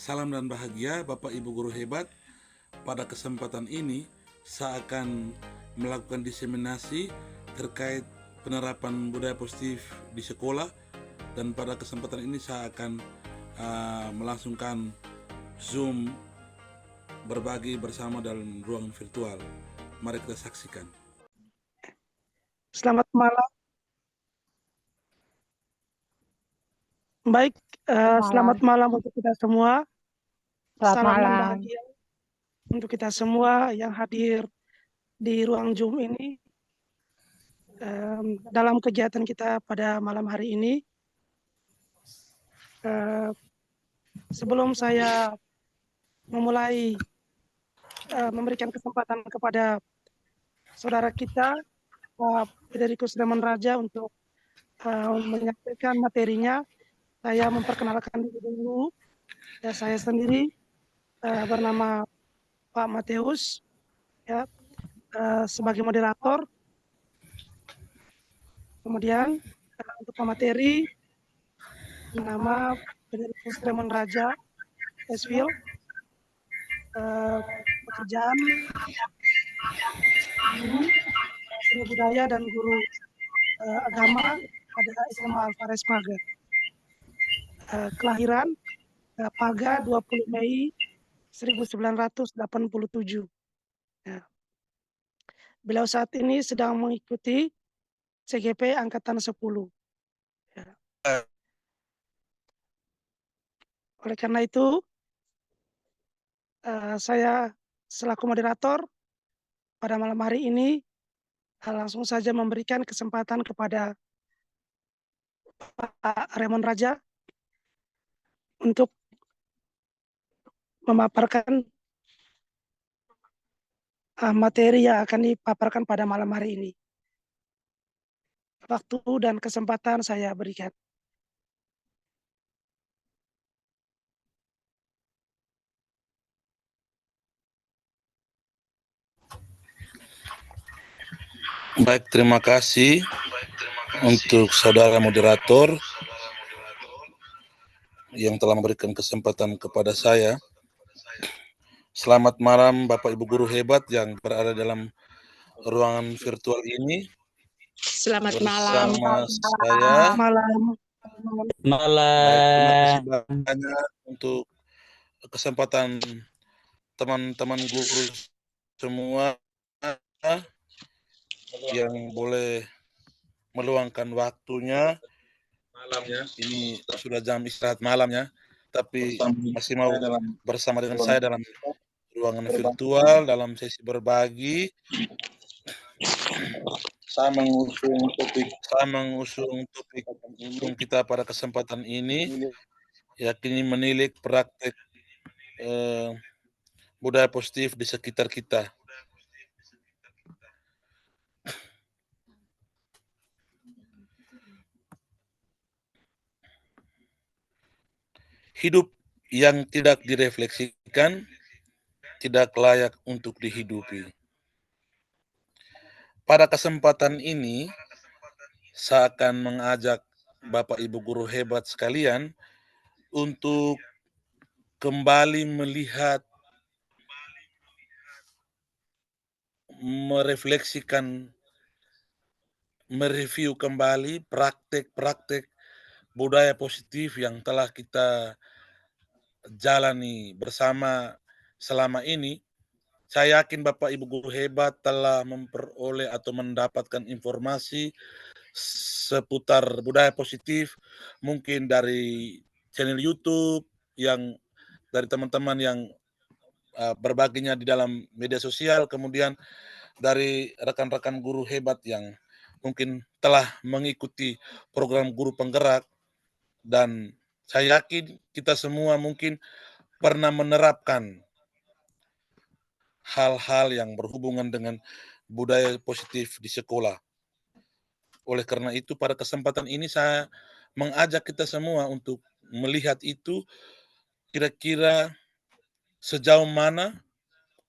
Salam dan bahagia Bapak Ibu Guru hebat. Pada kesempatan ini saya akan melakukan diseminasi terkait penerapan budaya positif di sekolah, dan pada kesempatan ini saya akan melangsungkan Zoom berbagi bersama dalam ruang virtual. Mari kita saksikan. Selamat malam. Baik, selamat malam untuk kita semua. Selamat Salam dan malam. bahagia untuk kita semua yang hadir di ruang Zoom ini. Dalam kegiatan kita pada malam hari ini, sebelum saya memulai memberikan kesempatan kepada saudara kita, Pak Federikus Raymond Raja, untuk menyampaikan materinya, saya memperkenalkan diri dulu. Ya, saya sendiri bernama Pak Mateus, ya, sebagai moderator. Kemudian untuk pemateri, nama Federikus Raymond Raja, Esvil. Pekerjaan guru budaya dan guru agama pada SMA Alvarez Paga. Kelahiran Paga 20 Mei 1987. Ya. Beliau saat ini sedang mengikuti CGP Angkatan 10. Ya. Oleh karena itu, saya selaku moderator pada malam hari ini langsung saja memberikan kesempatan kepada Pak Raymond Raja untuk memaparkan materi yang akan dipaparkan pada malam hari ini. Waktu dan kesempatan saya berikan. Baik, terima kasih untuk saudara moderator yang telah memberikan kesempatan kepada saya. Selamat malam Bapak Ibu Guru hebat yang berada dalam ruangan virtual ini. Selamat bersama malam. saya. Malam. Baik, terima kasih banyak untuk kesempatan teman-teman guru semua yang boleh meluangkan waktunya. Ini sudah jam istirahat malamnya, tapi masih mau bersama dengan saya dalam ruangan virtual dalam sesi berbagi. Saya mengusung topik Zoom kita pada kesempatan ini, yakni menilik praktek budaya positif di sekitar kita. Hidup yang tidak direfleksikan tidak layak untuk dihidupi. Pada kesempatan ini, saya akan mengajak Bapak Ibu Guru hebat sekalian untuk kembali melihat, merefleksikan, mereview kembali praktek-praktek budaya positif yang telah kita jalani bersama selama ini. Saya yakin Bapak Ibu Guru hebat telah memperoleh atau mendapatkan informasi seputar budaya positif, mungkin dari channel YouTube, yang dari teman-teman yang berbaginya di dalam media sosial, kemudian dari rekan-rekan guru hebat yang mungkin telah mengikuti program guru penggerak, dan saya yakin kita semua mungkin pernah menerapkan hal-hal yang berhubungan dengan budaya positif di sekolah. Oleh karena itu, pada kesempatan ini saya mengajak kita semua untuk melihat itu kira-kira sejauh mana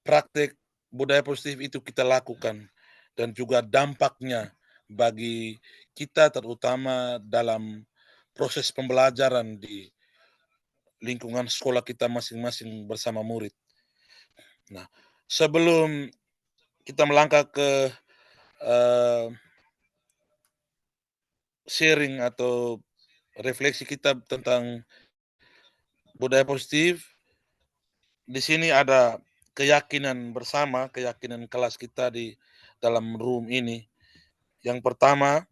praktek budaya positif itu kita lakukan dan juga dampaknya bagi kita terutama dalam proses pembelajaran di lingkungan sekolah kita masing-masing bersama murid. Nah, sebelum kita melangkah ke sharing atau refleksi kita tentang budaya positif, di sini ada keyakinan bersama, keyakinan kelas kita di dalam room ini. Yang pertama,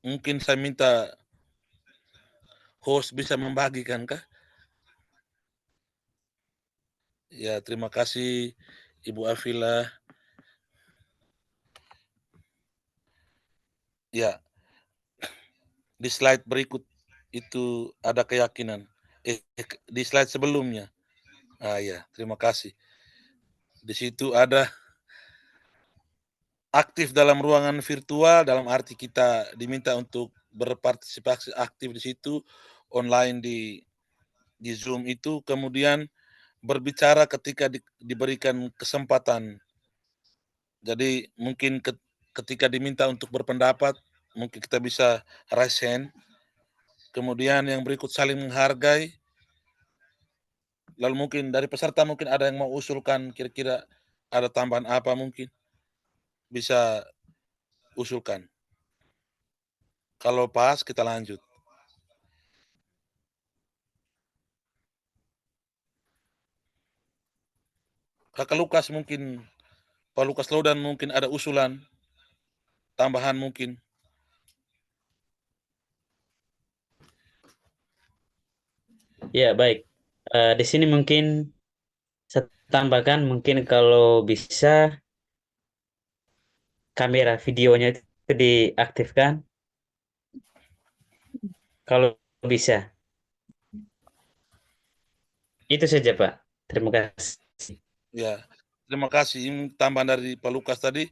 mungkin saya minta host bisa membagikan kah? Ya, terima kasih Ibu Afila. Ya, di slide berikut itu ada keyakinan. Di slide sebelumnya. Ya, terima kasih. Di situ ada aktif dalam ruangan virtual, dalam arti kita diminta untuk berpartisipasi aktif di situ, online di Zoom itu, kemudian berbicara ketika diberikan kesempatan. Jadi mungkin ketika diminta untuk berpendapat, mungkin kita bisa raise hand. Kemudian yang berikut saling menghargai. Lalu mungkin dari peserta mungkin ada yang mau usulkan kira-kira ada tambahan apa mungkin bisa usulkan. Kalau pas kita lanjut. Kakak Lukas mungkin, Pak Lukas Lodan mungkin ada usulan tambahan mungkin. Ya, baik. Di sini mungkin saya tambahkan mungkin kalau bisa kamera videonya itu diaktifkan. Kalau bisa. Itu saja, Pak. Terima kasih. Ya, terima kasih. Ini tambahan dari Pak Lukas tadi,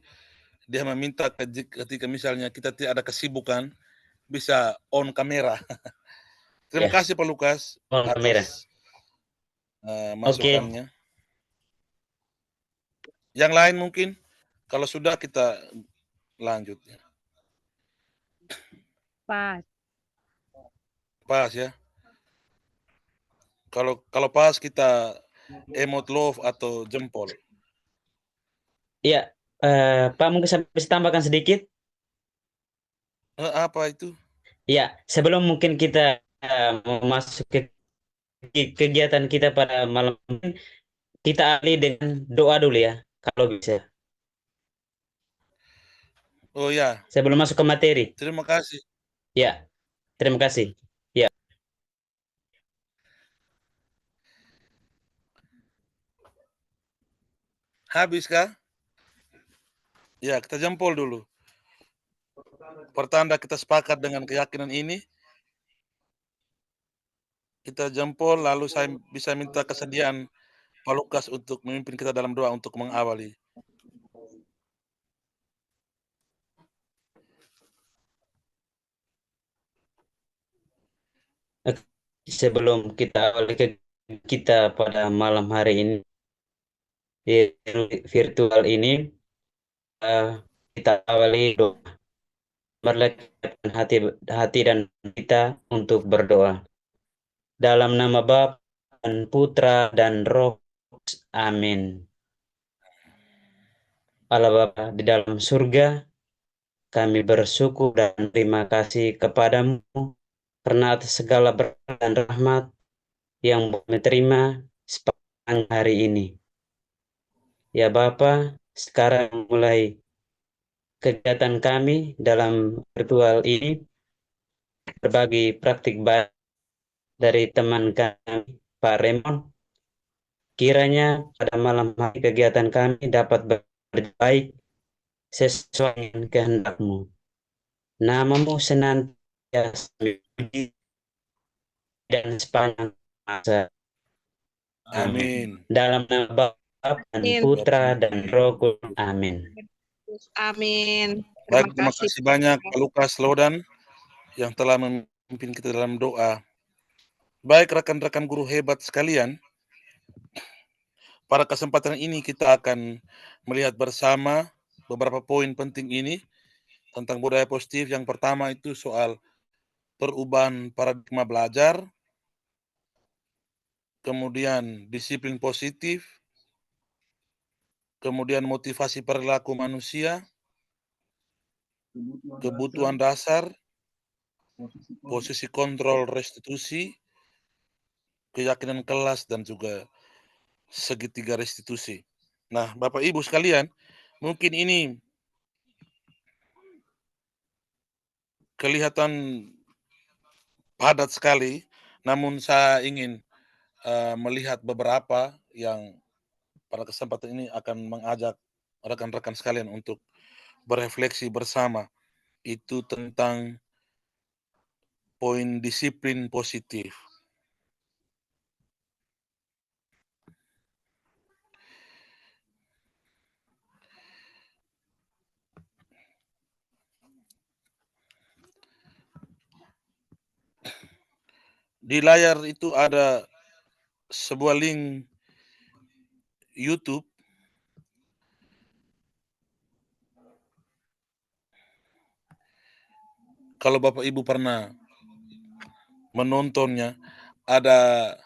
dia meminta ketika misalnya kita tidak ada kesibukan, bisa on kamera. Terima Ya. kasih Pak Lukas On kamera. atas masukannya. Yang lain mungkin, kalau sudah kita lanjut. Pas. Pas ya. Kalau pas kita emot love atau jempol. Iya, Pak mungkin saya bisa tambahkan sedikit. Apa itu? Ya, sebelum mungkin kita masuk ke kegiatan kita pada malam ini, kita awali dengan doa dulu ya, kalau bisa. Oh ya. Sebelum masuk ke materi. Terima kasih. Ya, terima kasih. Ya. Habis kah? Ya, kita jempol dulu. Pertanda kita sepakat dengan keyakinan ini. Kita jempol, lalu saya bisa minta kesediaan Pak Lukas untuk memimpin kita dalam doa untuk mengawali. Sebelum kita awali kita pada malam hari ini di virtual ini, kita awali doa. Berlekatkan hati dan kita untuk berdoa. Dalam nama Bapa dan Putra dan Roh. Amin. Allah Bapa di dalam surga, kami bersyukur dan terima kasih kepadamu karena atas segala berkat dan rahmat yang kami terima sepanjang hari ini. Ya Bapa, sekarang mulai kegiatan kami dalam virtual ini berbagi praktik baik dari teman kami, Pak Raymond. Kiranya pada malam hari kegiatan kami dapat berbaik sesuai dengan kehendak-Mu. Namamu senantiasa dipuji dan sepanjang masa. Amin. Dalam nama Bapa Bapa dan Amin. Putra dan Roh Kudus. Amin. Amin. Baik, Terima terima kasih. kasih banyak Pak Lukas Lodan yang telah memimpin kita dalam doa. Baik rekan-rekan guru hebat sekalian, pada kesempatan ini kita akan melihat bersama beberapa poin penting ini tentang budaya positif. Yang pertama itu soal perubahan paradigma belajar, kemudian disiplin positif, kemudian motivasi perilaku manusia, kebutuhan dasar, posisi kontrol restitusi, keyakinan kelas, dan juga segitiga restitusi. Nah, Bapak Ibu sekalian, mungkin ini kelihatan padat sekali, namun saya ingin melihat beberapa yang pada kesempatan ini akan mengajak rekan-rekan sekalian untuk berefleksi bersama, itu tentang poin disiplin positif. Di layar itu ada sebuah link YouTube. Kalau Bapak Ibu pernah menontonnya, ada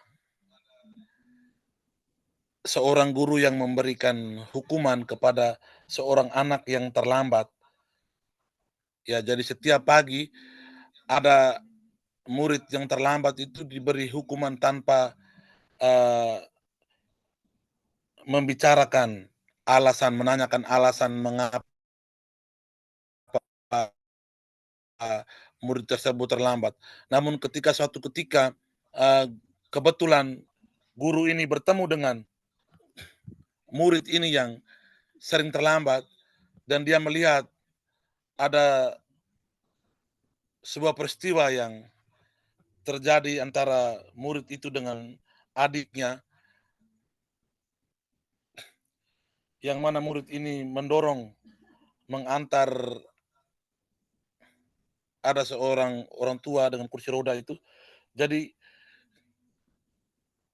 seorang guru yang memberikan hukuman kepada seorang anak yang terlambat. Ya, jadi setiap pagi ada murid yang terlambat itu diberi hukuman tanpa membicarakan alasan, menanyakan alasan mengapa murid tersebut terlambat. Namun suatu ketika kebetulan guru ini bertemu dengan murid ini yang sering terlambat, dan dia melihat ada sebuah peristiwa yang terjadi antara murid itu dengan adiknya, yang mana murid ini mendorong, mengantar ada seorang orang tua dengan kursi roda itu. Jadi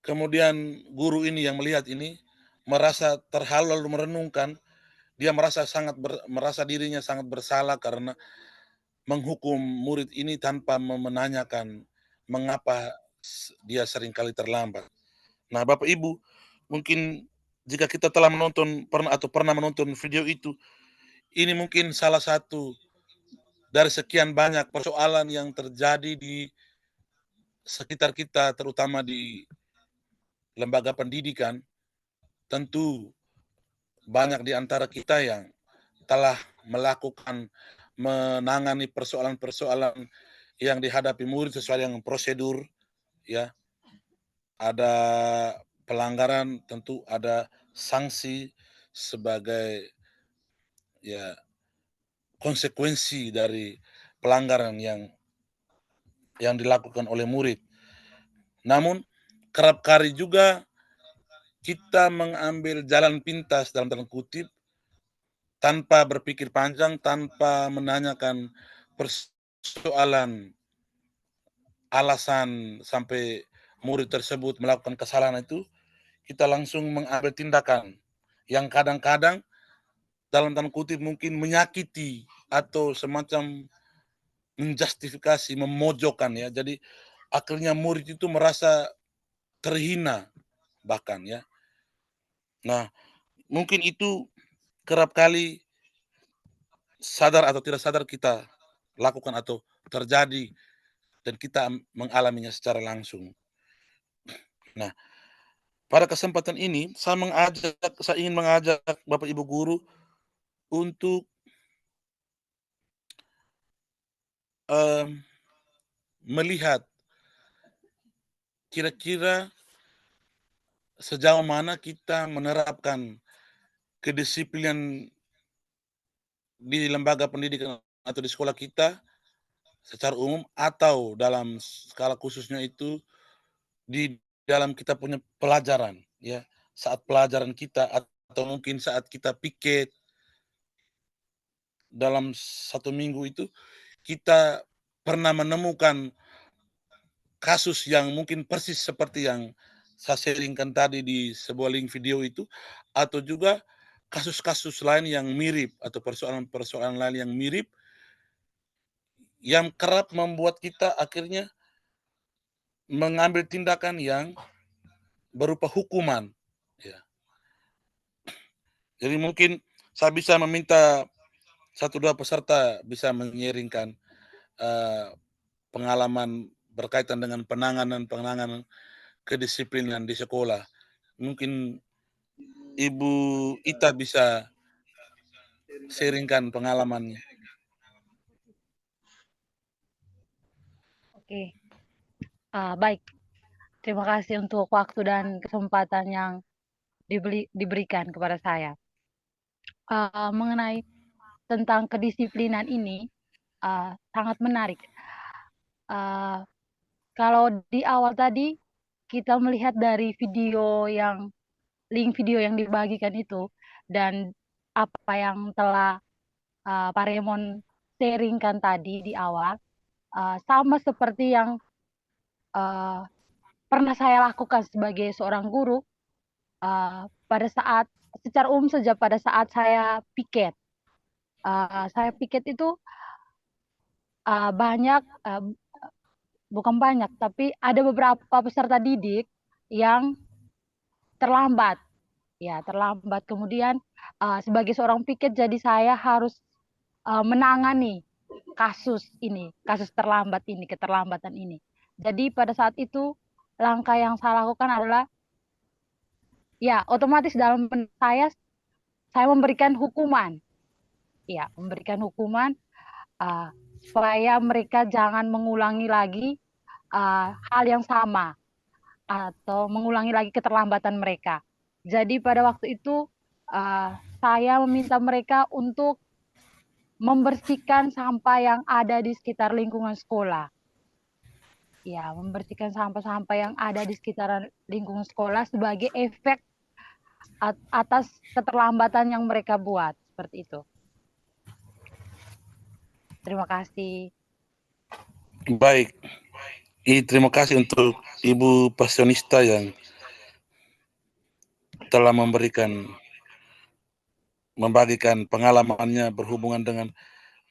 kemudian guru ini yang melihat ini merasa terharu lalu merenungkan, dia merasa dirinya sangat bersalah karena menghukum murid ini tanpa menanyakan mengapa dia seringkali terlambat. Nah, Bapak Ibu, mungkin jika kita telah pernah menonton video itu, ini mungkin salah satu dari sekian banyak persoalan yang terjadi di sekitar kita, terutama di lembaga pendidikan. Tentu banyak di antara kita yang telah menangani persoalan-persoalan yang dihadapi murid sesuai dengan prosedur, ya. Ada pelanggaran, tentu ada sanksi sebagai ya konsekuensi dari pelanggaran yang dilakukan oleh murid. Namun kerap kali juga kita mengambil jalan pintas dalam tanda kutip tanpa berpikir panjang, tanpa menanyakan persoalan alasan sampai murid tersebut melakukan kesalahan itu, kita langsung mengambil tindakan yang kadang-kadang dalam tanda kutip mungkin menyakiti atau semacam menjustifikasi, memojokkan, ya. Jadi akhirnya murid itu merasa terhina bahkan, ya. Nah, mungkin itu kerap kali sadar atau tidak sadar kita lakukan atau terjadi dan kita mengalaminya secara langsung. Nah, pada kesempatan ini saya ingin mengajak Bapak Ibu guru untuk melihat kira-kira sejauh mana kita menerapkan kedisiplinan di lembaga pendidikan atau di sekolah kita secara umum, atau dalam skala khususnya itu di dalam kita punya pelajaran, ya. saat pelajaran kita atau mungkin saat kita piket dalam 1 minggu itu, kita pernah menemukan kasus yang mungkin persis seperti yang saya sharing-kan tadi di sebuah link video itu, atau juga kasus-kasus lain yang mirip atau persoalan-persoalan lain yang mirip, yang kerap membuat kita akhirnya mengambil tindakan yang berupa hukuman, ya. Jadi mungkin saya bisa meminta 1-2 peserta bisa menyeringkan pengalaman berkaitan dengan penanganan kedisiplinan di sekolah. Mungkin Ibu Ita bisa sharingkan pengalamannya. Oke, baik. Terima kasih untuk waktu dan kesempatan yang diberikan kepada saya. Mengenai tentang kedisiplinan ini sangat menarik. Kalau di awal tadi kita melihat dari link video yang dibagikan itu, dan apa yang telah Pak Raymond sharingkan tadi di awal, sama seperti yang pernah saya lakukan sebagai seorang guru pada saat secara umum saja pada saat saya piket. Saya piket itu bukan banyak, tapi ada beberapa peserta didik yang terlambat. Ya, terlambat. Kemudian sebagai seorang piket, jadi saya harus menangani kasus keterlambatan ini. Jadi pada saat itu langkah yang saya lakukan adalah, ya otomatis dalam saya memberikan hukuman. Ya, memberikan hukuman supaya mereka jangan mengulangi lagi hal yang sama atau mengulangi lagi keterlambatan mereka. Jadi pada waktu itu saya meminta mereka untuk membersihkan sampah yang ada di sekitar lingkungan sekolah. Ya, membersihkan sampah-sampah yang ada di sekitar lingkungan sekolah sebagai efek atas keterlambatan yang mereka buat, seperti itu. Terima kasih. Baik. Terima kasih untuk Ibu Pasionista yang telah membagikan pengalamannya berhubungan dengan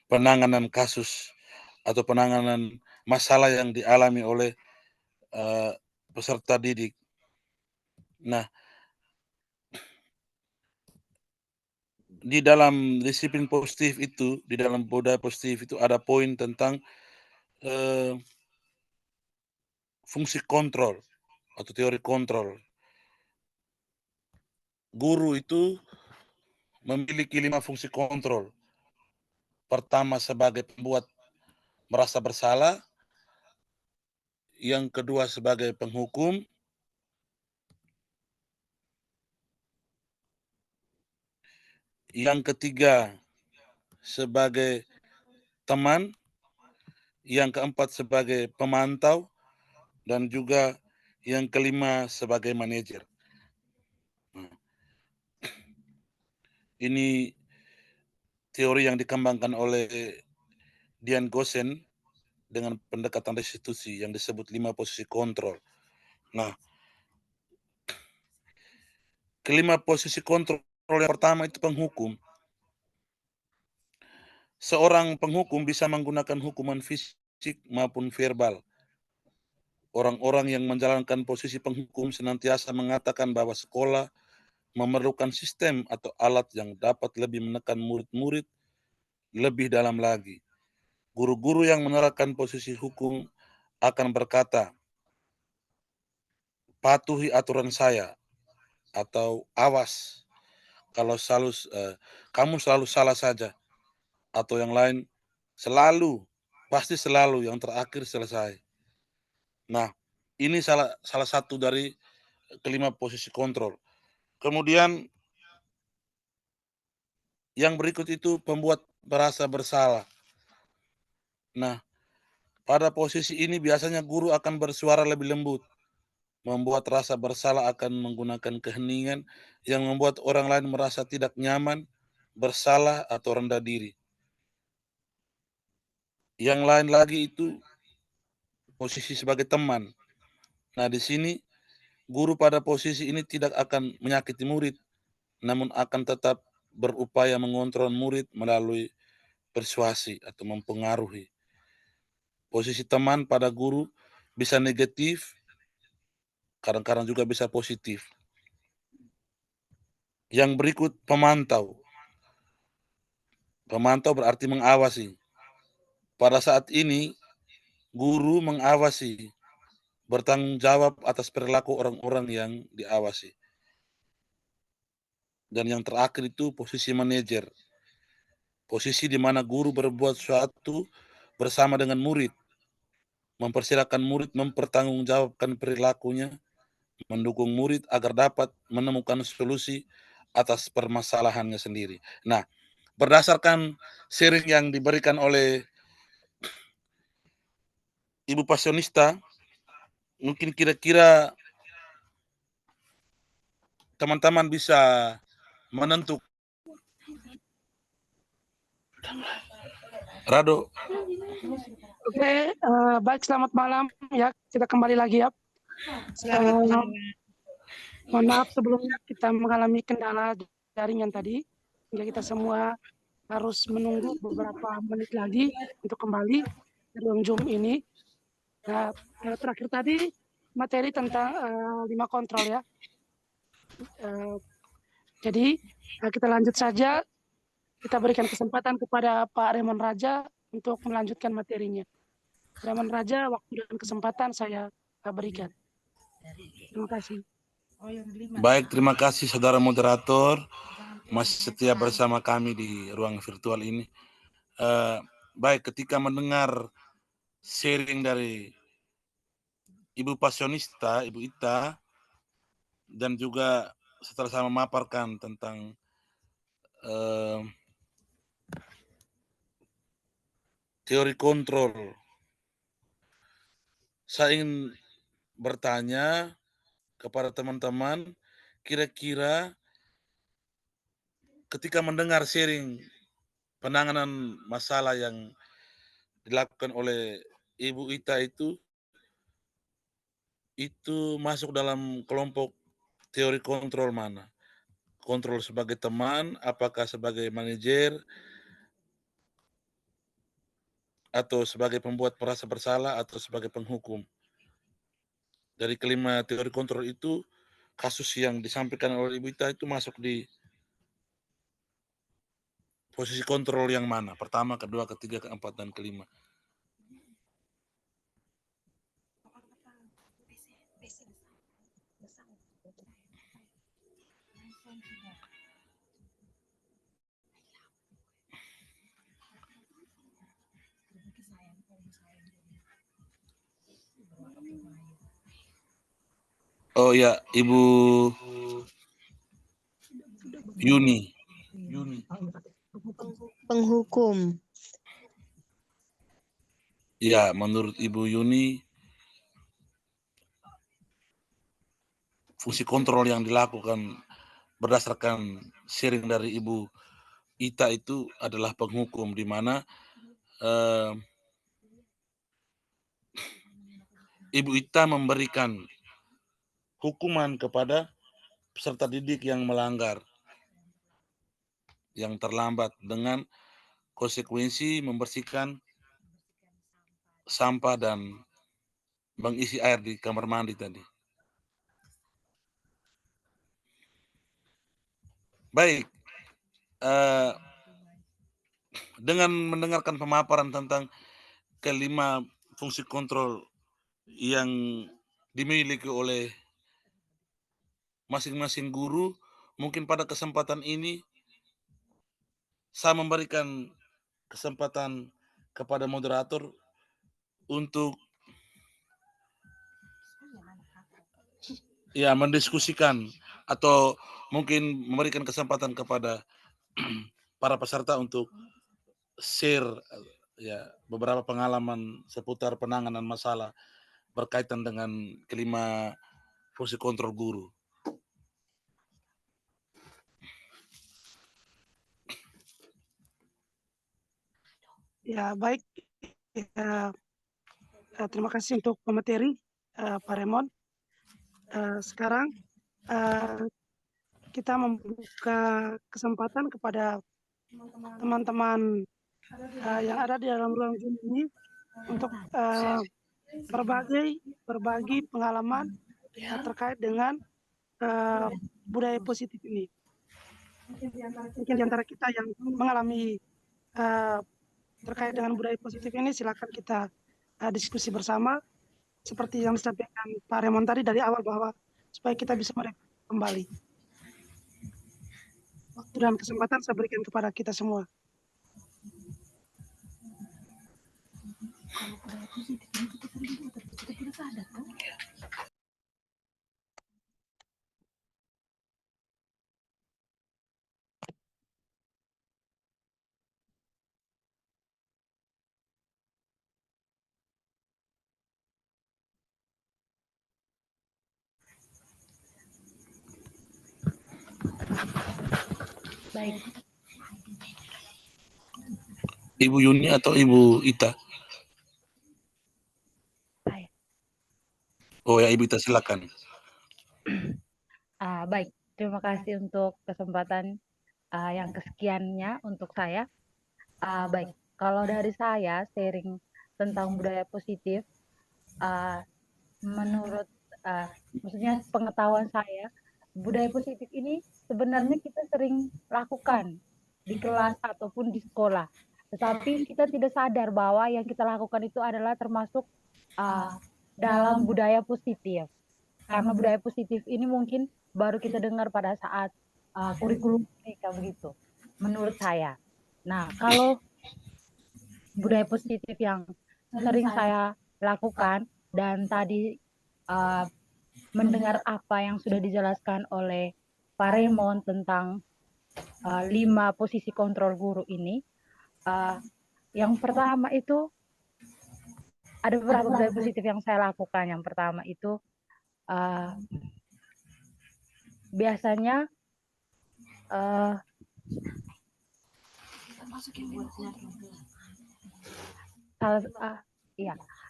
penanganan kasus atau penanganan masalah yang dialami oleh peserta didik. Nah, di dalam disiplin positif itu, di dalam budaya positif itu ada poin tentang fungsi kontrol atau teori kontrol. Guru itu memiliki 5 fungsi kontrol. Pertama, sebagai pembuat merasa bersalah. Yang kedua, sebagai penghukum. Yang ketiga, sebagai teman. Yang keempat, sebagai pemantau. Dan juga yang kelima, sebagai manajer. Ini teori yang dikembangkan oleh Dian Gosen dengan pendekatan restitusi yang disebut 5 posisi kontrol. Nah, kelima posisi kontrol yang pertama itu penghukum. Seorang penghukum bisa menggunakan hukuman fisik maupun verbal. Orang-orang yang menjalankan posisi penghukum senantiasa mengatakan bahwa sekolah memerlukan sistem atau alat yang dapat lebih menekan murid-murid lebih dalam lagi. Guru-guru yang menerapkan posisi hukum akan berkata, patuhi aturan saya, atau awas, kalau kamu selalu salah saja, atau yang lain, pasti selalu, yang terakhir selesai. Nah, ini salah satu dari kelima posisi kontrol. Kemudian yang berikut itu pembuat merasa bersalah. Nah, pada posisi ini biasanya guru akan bersuara lebih lembut, membuat rasa bersalah akan menggunakan keheningan yang membuat orang lain merasa tidak nyaman, bersalah, atau rendah diri. Yang lain lagi itu posisi sebagai teman. Nah, di sini guru pada posisi ini tidak akan menyakiti murid, namun akan tetap berupaya mengontrol murid melalui persuasi atau mempengaruhi. Posisi teman pada guru bisa negatif, kadang-kadang juga bisa positif. Yang berikut pemantau. Pemantau berarti mengawasi. Pada saat ini, guru mengawasi, bertanggung jawab atas perilaku orang-orang yang diawasi. Dan yang terakhir itu posisi manajer. Posisi di mana guru berbuat sesuatu bersama dengan murid. Mempersilahkan murid mempertanggungjawabkan perilakunya, mendukung murid agar dapat menemukan solusi atas permasalahannya sendiri. Nah, berdasarkan sharing yang diberikan oleh Ibu Pasionista, mungkin kira-kira teman-teman bisa menentukan. Rado. Oke, baik, selamat malam ya. Kita kembali lagi ya. Mohon maaf sebelumnya kita mengalami kendala jaringan tadi, sehingga kita semua harus menunggu beberapa menit lagi untuk kembali ke ruang Zoom ini. Nah, terakhir tadi materi tentang 5 kontrol ya. Jadi kita lanjut saja. Kita berikan kesempatan kepada Pak Raymond Raja untuk melanjutkan materinya. Raymond Raja, waktu dan kesempatan saya berikan. Terima kasih. Baik, terima kasih saudara moderator masih setia bersama kami di ruang virtual ini. Baik, ketika mendengar sharing dari Ibu Pasionista, Ibu Ita, dan juga setelah saya memaparkan tentang teori kontrol, saya ingin bertanya kepada teman-teman, kira-kira ketika mendengar sharing penanganan masalah yang dilakukan oleh Ibu Ita itu masuk dalam kelompok teori kontrol mana? Kontrol sebagai teman, apakah sebagai manajer, atau sebagai pembuat merasa bersalah, atau sebagai penghukum? Dari kelima teori kontrol itu, kasus yang disampaikan oleh Ibu Ita itu masuk di posisi kontrol yang mana? Pertama, kedua, ketiga, keempat, dan kelima. Oh ya, Ibu Yuni. Penghukum. Ya, menurut Ibu Yuni, fungsi kontrol yang dilakukan berdasarkan sharing dari Ibu Ita itu adalah penghukum, di mana Ibu Ita memberikan hukuman kepada peserta didik yang melanggar, yang terlambat, dengan konsekuensi membersihkan sampah dan mengisi air di kamar mandi tadi. Baik, dengan mendengarkan pemaparan tentang kelima fungsi kontrol yang dimiliki oleh masing-masing guru, mungkin pada kesempatan ini saya memberikan kesempatan kepada moderator untuk ya mendiskusikan atau mungkin memberikan kesempatan kepada para peserta untuk share ya beberapa pengalaman seputar penanganan masalah berkaitan dengan kelima posisi kontrol guru. Ya, baik. Ya, terima kasih untuk pemateri, Pak Remon. Sekarang kita membuka kesempatan kepada teman-teman yang ada di dalam ruang Zoom ini untuk berbagi pengalaman terkait dengan budaya positif ini. Mungkin di antara kita yang mengalami terkait dengan budaya positif ini, silakan kita diskusi bersama seperti yang disampaikan Pak Remon tadi dari awal, bahwa supaya kita bisa merefleksi kembali. Waktu dan kesempatan saya berikan kepada kita semua. Baik. Ibu Yuni atau Ibu Ita? Baik. Oh ya, Ibu Ita, silakan. Baik, terima kasih untuk kesempatan yang kesekiannya untuk saya. Baik, kalau dari saya sharing tentang budaya positif, menurut maksudnya pengetahuan saya, budaya positif ini sebenarnya kita sering lakukan di kelas ataupun di sekolah, tetapi kita tidak sadar bahwa yang kita lakukan itu adalah termasuk dalam budaya positif. Karena budaya positif ini mungkin baru kita dengar pada saat kurikulum mereka begitu, menurut saya. Nah, kalau budaya positif yang sering saya lakukan dan tadi mendengar apa yang sudah dijelaskan oleh Pak Raymond tentang 5 posisi kontrol guru ini, yang pertama itu ada beberapa budaya positif yang saya lakukan. Yang pertama itu biasanya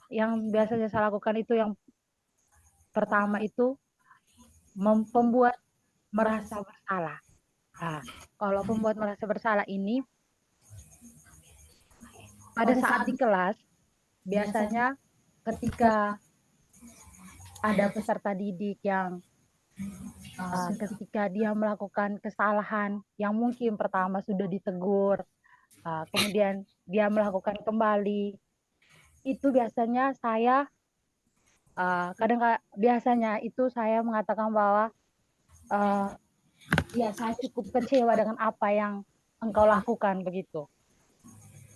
yang biasanya saya lakukan itu yang pertama itu membuat merasa bersalah. Kalau membuat merasa bersalah ini pada saat di kelas, biasanya ketika ada peserta didik yang ketika dia melakukan kesalahan yang mungkin pertama sudah ditegur, kemudian dia melakukan kembali, itu biasanya saya biasanya itu saya mengatakan bahwa ya saya cukup kecewa dengan apa yang engkau lakukan begitu,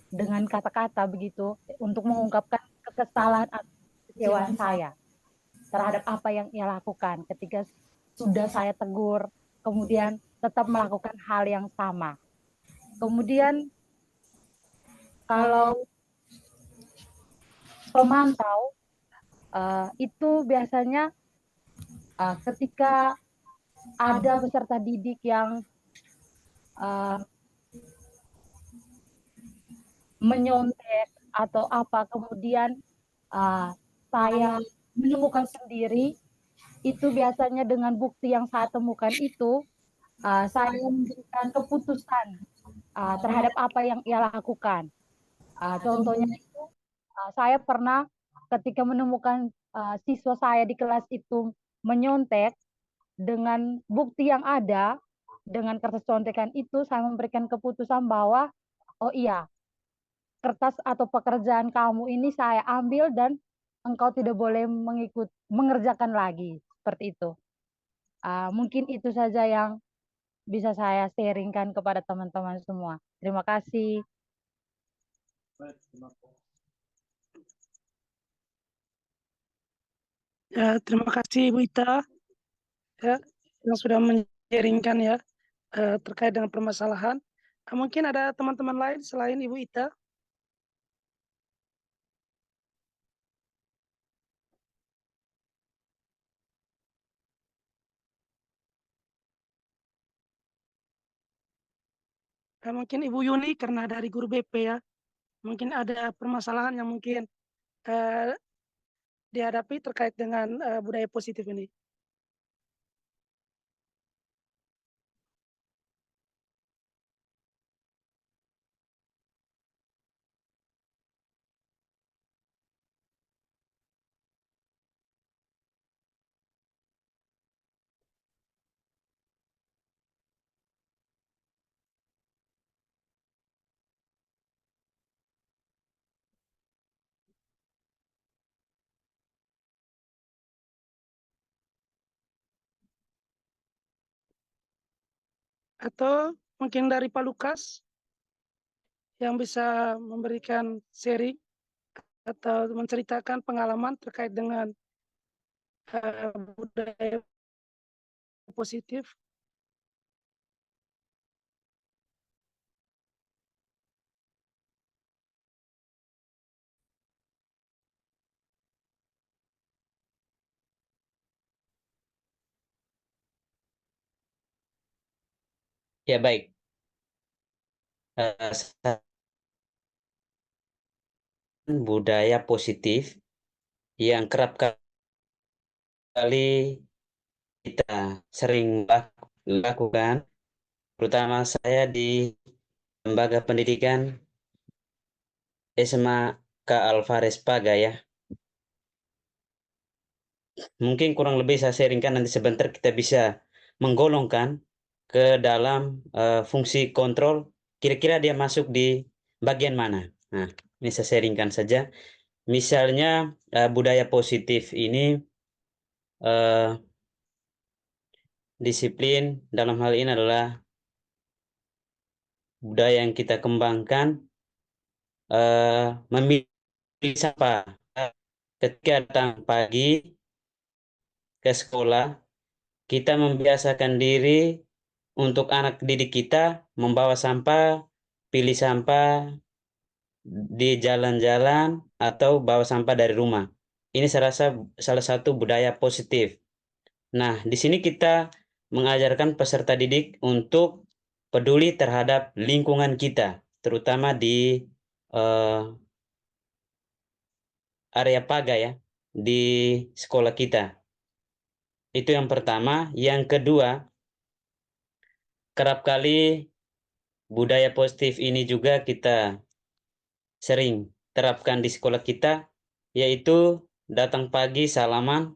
dengan kata-kata begitu untuk mengungkapkan kekesalan atau kekecewaan saya terhadap apa yang ia lakukan ketika sudah saya tegur, kemudian tetap melakukan hal yang sama. Kemudian kalau pemantau itu biasanya ketika ada peserta didik yang menyontek atau apa, kemudian saya menemukan sendiri, itu biasanya dengan bukti yang saya temukan itu, saya memberikan keputusan terhadap apa yang ia lakukan. Contohnya itu, saya pernah ketika menemukan siswa saya di kelas itu menyontek, dengan bukti yang ada, dengan kertas contekan itu, saya memberikan keputusan bahwa, oh iya, kertas atau pekerjaan kamu ini saya ambil dan engkau tidak boleh mengerjakan lagi, seperti itu. Mungkin itu saja yang bisa saya sharingkan kepada teman-teman semua. Terima kasih. Terima kasih Ibu Ita yang sudah menjaringkan terkait dengan permasalahan. Mungkin ada teman-teman lain selain Ibu Ita. Mungkin Ibu Yuni karena dari guru BP ya, mungkin ada permasalahan yang mungkin eh, dihadapi terkait dengan budaya positif ini. Atau mungkin dari Pak Lukas yang bisa memberikan sharing atau menceritakan pengalaman terkait dengan budaya positif. Ya baik. Eh, budaya positif yang kerap kali kita sering lakukan, terutama saya di lembaga pendidikan SMA K. Alvarez Paga ya. Mungkin kurang lebih saya sharingkan, nanti sebentar kita bisa menggolongkan ke dalam fungsi kontrol, kira-kira dia masuk di bagian mana. Nah, ini saya sharingkan saja. Misalnya budaya positif ini disiplin dalam hal ini adalah budaya yang kita kembangkan memilih siapa ketika datang pagi ke sekolah, kita membiasakan diri untuk anak didik kita membawa sampah, pilih sampah di jalan-jalan atau bawa sampah dari rumah. Ini saya rasa salah satu budaya positif. Nah, di sini kita mengajarkan peserta didik untuk peduli terhadap lingkungan kita, terutama di area Paga ya, di sekolah kita. Itu yang pertama. Yang kedua, kerap kali budaya positif ini juga kita sering terapkan di sekolah kita, yaitu datang pagi salaman.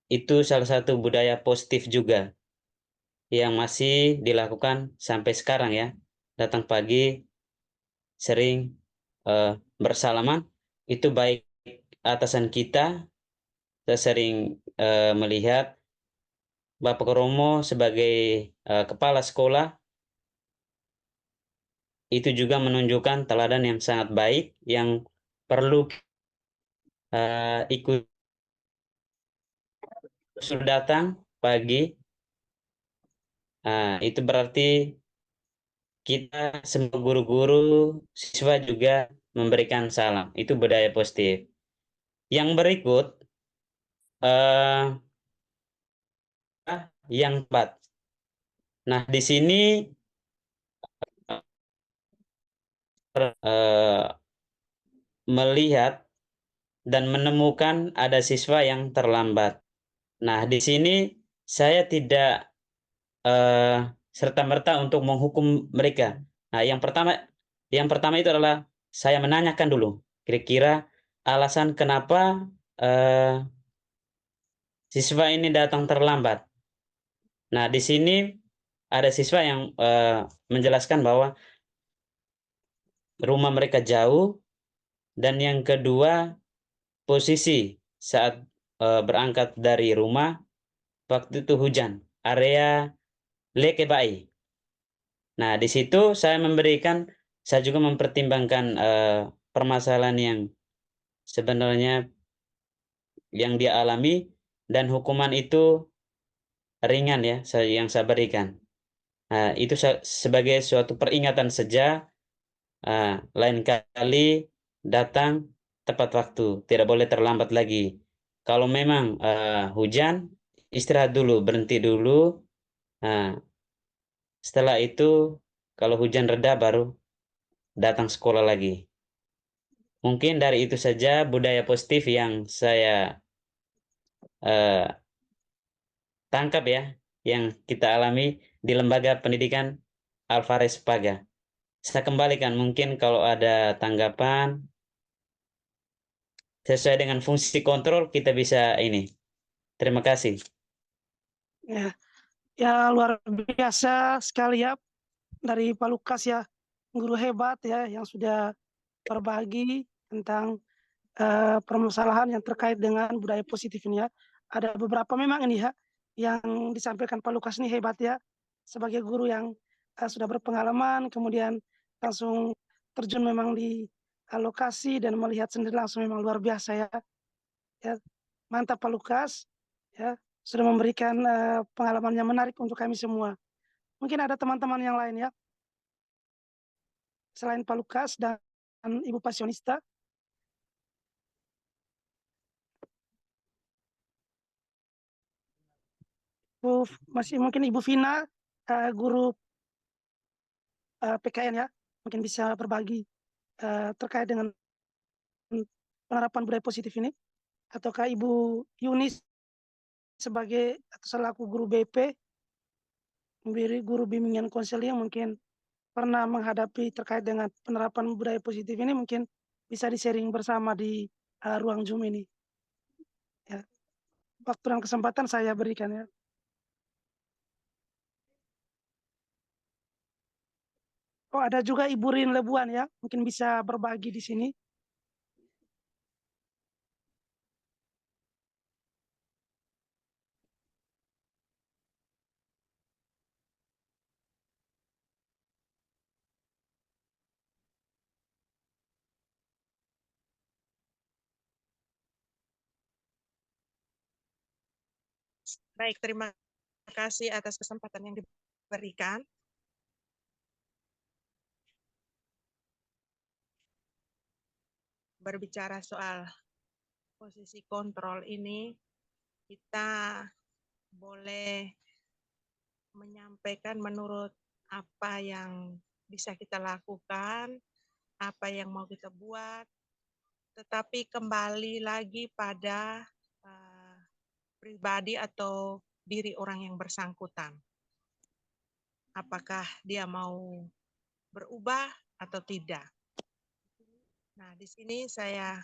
Itu salah satu budaya positif juga yang masih dilakukan sampai sekarang ya. Datang pagi sering bersalaman, itu baik atasan kita. Saya sering melihat Bapak Romo sebagai kepala sekolah itu juga menunjukkan teladan yang sangat baik yang perlu ikut. Sudah datang pagi, itu berarti kita semua guru-guru, siswa juga memberikan salam. Itu budaya positif. Yang berikut, yang keempat. Nah, di sini melihat dan menemukan ada siswa yang terlambat. Nah, di sini saya tidak serta-merta untuk menghukum mereka. Nah, yang pertama itu adalah saya menanyakan dulu, kira-kira alasan kenapa siswa ini datang terlambat. Nah, di sini ada siswa yang menjelaskan bahwa rumah mereka jauh, dan yang kedua, posisi saat berangkat dari rumah waktu itu hujan, area Lekebai. Nah, di situ saya juga mempertimbangkan permasalahan yang sebenarnya yang dia alami, dan hukuman itu ringan ya yang saya berikan. Nah, itu sebagai suatu peringatan saja, lain kali datang tepat waktu, tidak boleh terlambat lagi. Kalau memang hujan, istirahat dulu, berhenti dulu, Setelah itu, kalau hujan reda baru datang sekolah lagi. Mungkin dari itu saja budaya positif yang saya tangkap ya, yang kita alami di lembaga pendidikan Alvarez Paga. Saya kembalikan, mungkin kalau ada tanggapan sesuai dengan fungsi kontrol kita bisa ini. Terima kasih. Ya, ya luar biasa sekali ya dari Pak Lukas ya, guru hebat ya yang sudah berbagi tentang permasalahan yang terkait dengan budaya positif ini ya. Ada beberapa memang ini ya yang disampaikan Pak Lukas ini hebat ya sebagai guru yang sudah berpengalaman, kemudian langsung terjun memang di lokasi dan melihat sendiri langsung memang luar biasa ya. Ya, mantap Pak Lukas ya sudah memberikan pengalaman yang menarik untuk kami semua. Mungkin ada teman-teman yang lain ya selain Pak Lukas dan Ibu Pasionista. Masih mungkin Ibu Vina, guru PKN ya, mungkin bisa berbagi terkait dengan penerapan budaya positif ini, ataukah Ibu Yunis sebagai atau selaku guru BP, guru bimbingan konseling mungkin pernah menghadapi terkait dengan penerapan budaya positif ini, mungkin bisa di-sharing bersama di ruang Zoom ini. Ya. Waktu dan kesempatan saya berikan ya. Oh, ada juga Ibu Rin Lebuan ya, mungkin bisa berbagi di sini. Baik, terima kasih atas kesempatan yang diberikan. Berbicara soal posisi kontrol ini, kita boleh menyampaikan menurut apa yang bisa kita lakukan, apa yang mau kita buat, tetapi kembali lagi pada pribadi atau diri orang yang bersangkutan. Apakah dia mau berubah atau tidak. Nah, di sini saya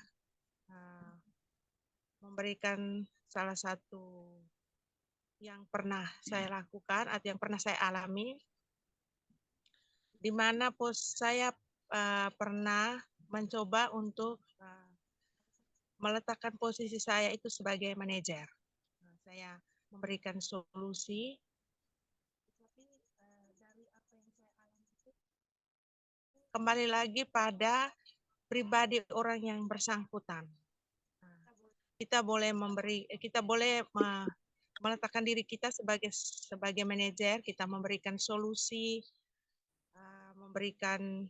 memberikan salah satu yang pernah saya lakukan atau yang pernah saya alami, di mana saya pernah mencoba untuk meletakkan posisi saya itu sebagai manajer. Saya memberikan solusi, tapi dari apa yang saya alami itu kembali lagi pada pribadi orang yang bersangkutan. Kita boleh meletakkan diri kita sebagai manajer, kita memberikan solusi, memberikan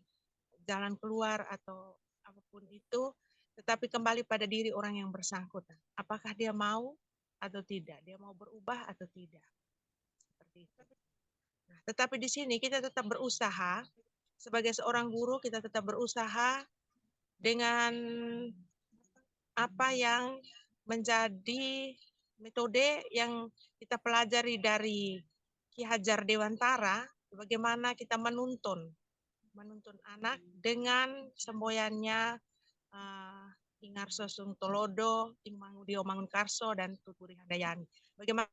jalan keluar atau apapun itu, tetapi kembali pada diri orang yang bersangkutan. Apakah dia mau atau tidak? Dia mau berubah atau tidak? Seperti itu. Nah, tetapi di sini kita tetap berusaha, sebagai seorang guru kita tetap berusaha dengan apa yang menjadi metode yang kita pelajari dari Ki Hajar Dewantara, bagaimana kita menuntun anak dengan semboyannya Ingarso Sungtolodo, Ingmangudio Mangunkarso, dan Tuturi Handayani. Bagaimana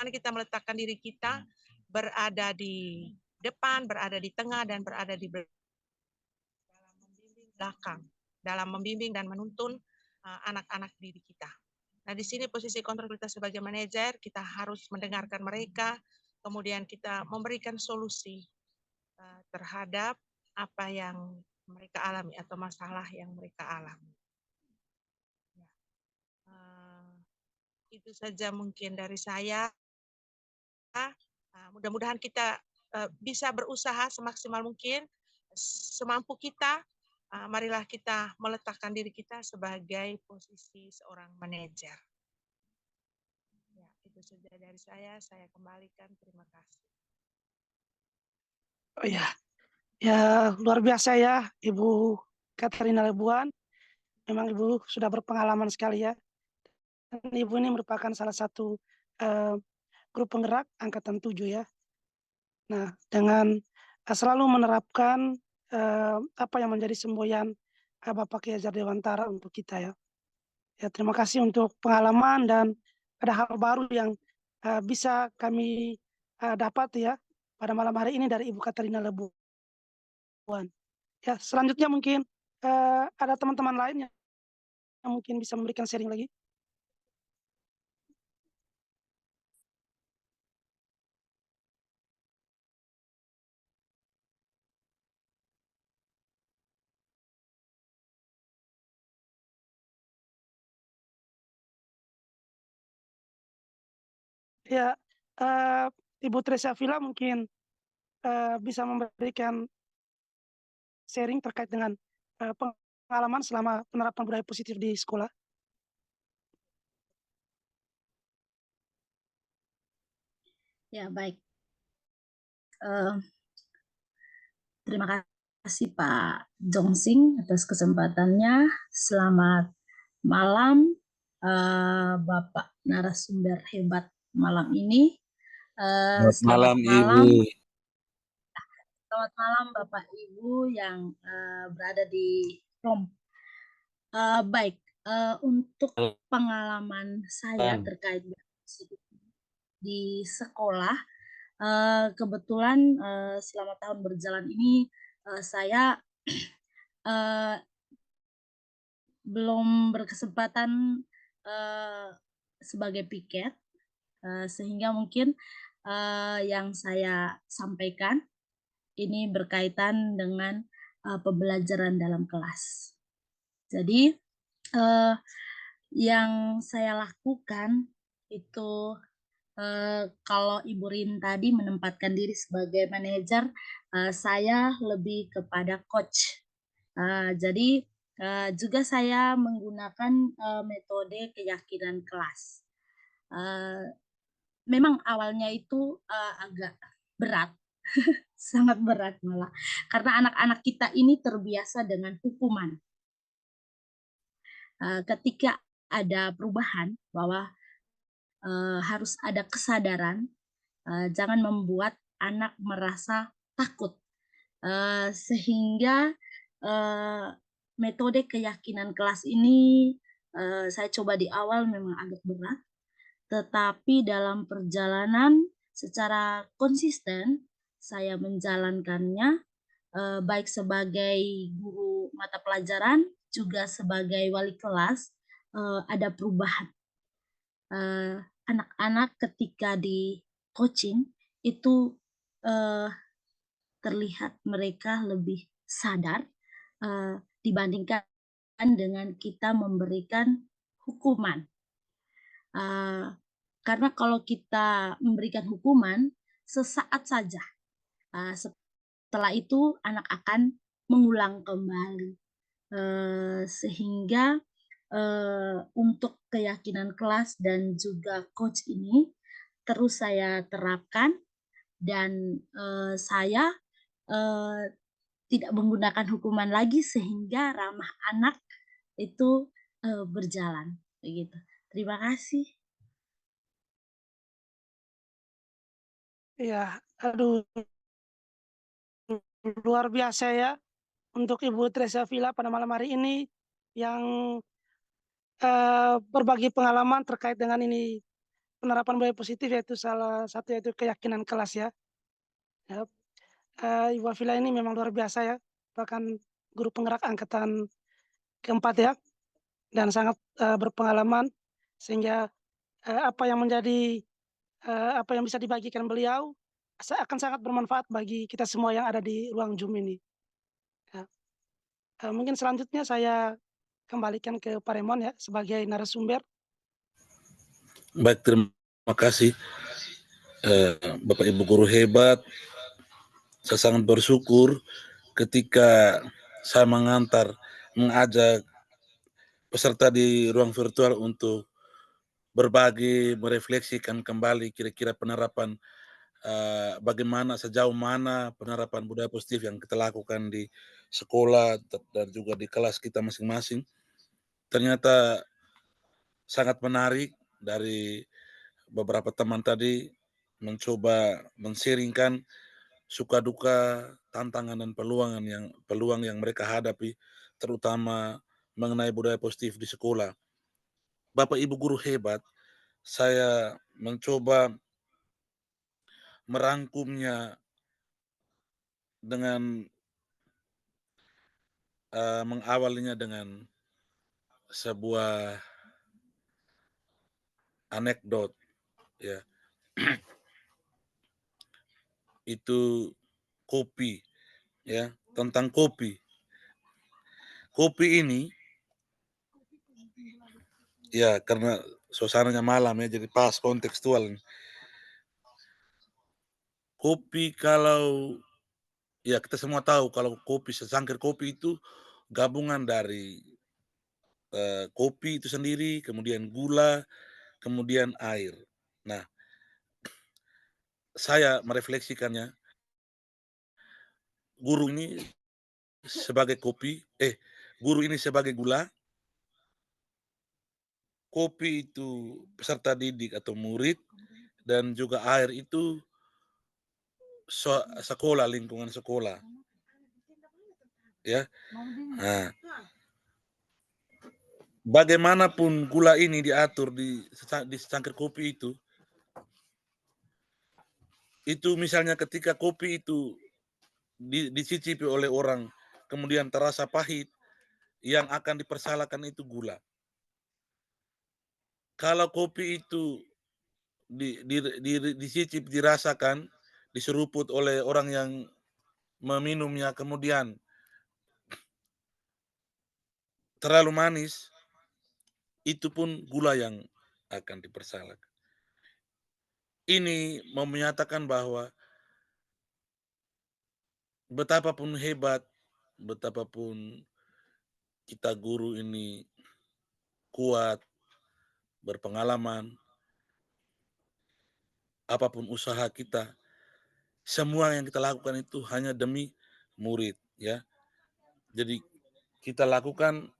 kita meletakkan diri kita berada di depan, berada di tengah, dan berada di belakang, dalam membimbing dan menuntun anak-anak didik kita. Nah, di sini posisi kontrol kita sebagai manajer, kita harus mendengarkan mereka, kemudian kita memberikan solusi terhadap apa yang mereka alami atau masalah yang mereka alami. Ya. Itu saja mungkin dari saya. Mudah-mudahan kita bisa berusaha semaksimal mungkin, semampu kita. Marilah kita meletakkan diri kita sebagai posisi seorang manajer. Ya, itu saja dari saya kembalikan. Terima kasih. Oh ya, ya luar biasa ya Ibu Katerina Lebuan. Memang Ibu sudah berpengalaman sekali ya. Dan Ibu ini merupakan salah satu grup penggerak angkatan 7 ya. Nah, dengan selalu menerapkan apa yang menjadi semboyan Bapak Kiai Hajar Dewantara untuk kita ya. Ya, terima kasih untuk pengalaman dan ada hal baru yang bisa kami dapat ya pada malam hari ini dari Ibu Katerina Lebuan. Ya, selanjutnya mungkin ada teman-teman lain yang mungkin bisa memberikan sharing lagi. Ya, Ibu Tresia Villa mungkin bisa memberikan sharing terkait dengan pengalaman selama penerapan budaya positif di sekolah. Ya, baik. Terima kasih Pak Jongsing atas kesempatannya. Selamat malam Bapak narasumber hebat malam ini. Selamat malam, Ibu. Selamat malam Bapak Ibu yang berada di room. Baik, untuk pengalaman saya terkait di sekolah, kebetulan selama tahun berjalan ini saya belum berkesempatan sebagai piket, sehingga mungkin yang saya sampaikan ini berkaitan dengan pembelajaran dalam kelas. Jadi yang saya lakukan itu kalau Ibu Rin tadi menempatkan diri sebagai manajer, saya lebih kepada coach. Jadi juga saya menggunakan metode keyakinan kelas. Memang awalnya itu agak berat, sangat berat malah, karena anak-anak kita ini terbiasa dengan hukuman. Ketika ada perubahan bahwa harus ada kesadaran, jangan membuat anak merasa takut, sehingga metode keyakinan kelas ini saya coba di awal memang agak berat, tetapi dalam perjalanan secara konsisten saya menjalankannya, baik sebagai guru mata pelajaran juga sebagai wali kelas. Ada perubahan. Anak-anak ketika di coaching itu terlihat mereka lebih sadar dibandingkan dengan kita memberikan hukuman. Karena kalau kita memberikan hukuman sesaat saja, setelah itu anak akan mengulang kembali, sehingga untuk keyakinan kelas dan juga coach ini terus saya terapkan, dan saya tidak menggunakan hukuman lagi sehingga ramah anak itu berjalan begitu. Terima kasih. Ya, aduh, luar biasa ya untuk Ibu Tresia Villa pada malam hari ini yang berbagi pengalaman terkait dengan ini penerapan budaya positif, yaitu salah satu yaitu keyakinan kelas ya. Ibu Villa ini memang luar biasa ya, bahkan guru penggerak angkatan keempat ya, dan sangat berpengalaman, sehingga apa yang menjadi apa yang bisa dibagikan beliau akan sangat bermanfaat bagi kita semua yang ada di ruang Zoom ini. Ya. Mungkin selanjutnya saya kembalikan ke Pak Remon ya sebagai narasumber. Baik, terima kasih Bapak Ibu guru hebat. Saya sangat bersyukur ketika saya mengajak peserta di ruang virtual untuk berbagi, merefleksikan kembali kira-kira penerapan bagaimana, sejauh mana penerapan budaya positif yang kita lakukan di sekolah dan juga di kelas kita masing-masing. Ternyata sangat menarik dari beberapa teman tadi mencoba men-sharing-kan suka duka, tantangan dan peluang yang mereka hadapi, terutama mengenai budaya positif di sekolah. Bapak Ibu guru hebat, saya mencoba merangkumnya dengan mengawalinya dengan sebuah anekdot, ya. Itu kopi, ya, tentang kopi. Kopi ini, ya, karena suasananya malam ya, jadi pas kontekstual. Kopi kalau, ya kita semua tahu kalau kopi, secangkir kopi itu gabungan dari kopi itu sendiri, kemudian gula, kemudian air. Nah, saya merefleksikannya, guru ini sebagai kopi, guru ini sebagai gula, kopi itu peserta didik atau murid, dan juga air itu sekolah, lingkungan sekolah. Ya. Nah, bagaimanapun gula ini diatur di secangkir kopi itu misalnya ketika kopi itu dicicipi oleh orang, kemudian terasa pahit, yang akan dipersalahkan itu gula. Kalau kopi itu dicicip, dirasakan, diseruput oleh orang yang meminumnya, kemudian terlalu manis, itu pun gula yang akan dipersalahkan. Ini mau menyatakan bahwa betapapun hebat, betapapun kita guru ini kuat, berpengalaman, apapun usaha kita, semua yang kita lakukan itu hanya demi murid, ya. Jadi kita lakukan,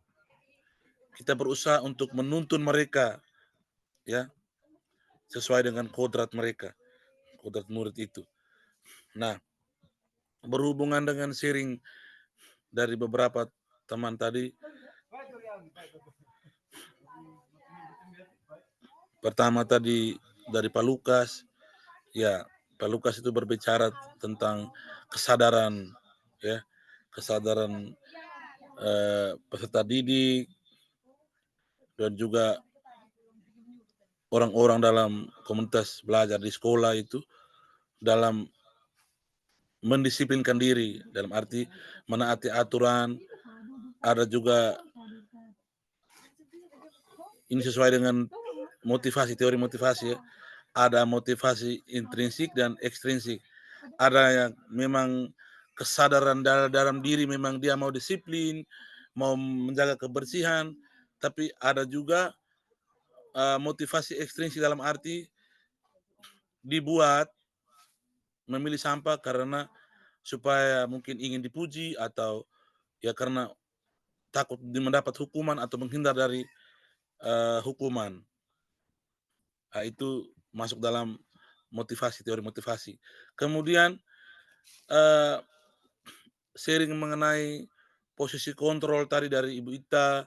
kita berusaha untuk menuntun mereka, ya, sesuai dengan kodrat mereka, kodrat murid itu. Nah, berhubungan dengan sharing dari beberapa teman tadi, pertama tadi dari Pak Lukas, ya, Pak Lukas itu berbicara tentang kesadaran, ya, kesadaran peserta didik dan juga orang-orang dalam komunitas belajar di sekolah itu dalam mendisiplinkan diri, dalam arti menaati aturan. Ada juga ini sesuai dengan motivasi, teori motivasi, ya. Ada motivasi intrinsik dan ekstrinsik. Ada yang memang kesadaran dalam diri, memang dia mau disiplin, mau menjaga kebersihan, tapi ada juga motivasi ekstrinsik dalam arti dibuat memilih sampah karena supaya mungkin ingin dipuji, atau ya karena takut mendapat hukuman atau menghindar dari hukuman. Nah, itu masuk dalam motivasi, teori motivasi. Kemudian sharing mengenai posisi kontrol tadi dari Ibu Ita,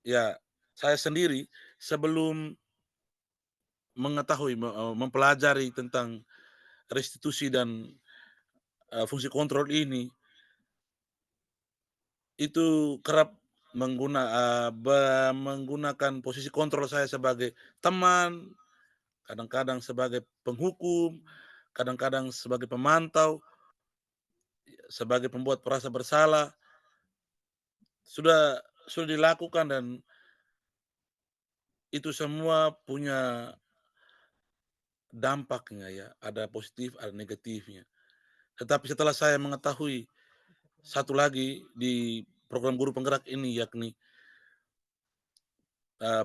ya, saya sendiri sebelum mengetahui, mempelajari tentang restitusi dan fungsi kontrol ini, itu kerap menggunakan posisi kontrol saya sebagai teman, kadang-kadang sebagai penghukum, kadang-kadang sebagai pemantau, sebagai pembuat perasa bersalah. Sudah dilakukan, dan itu semua punya dampaknya, ya, ada positif, ada negatifnya. Tetapi setelah saya mengetahui satu lagi di program guru penggerak ini, yakni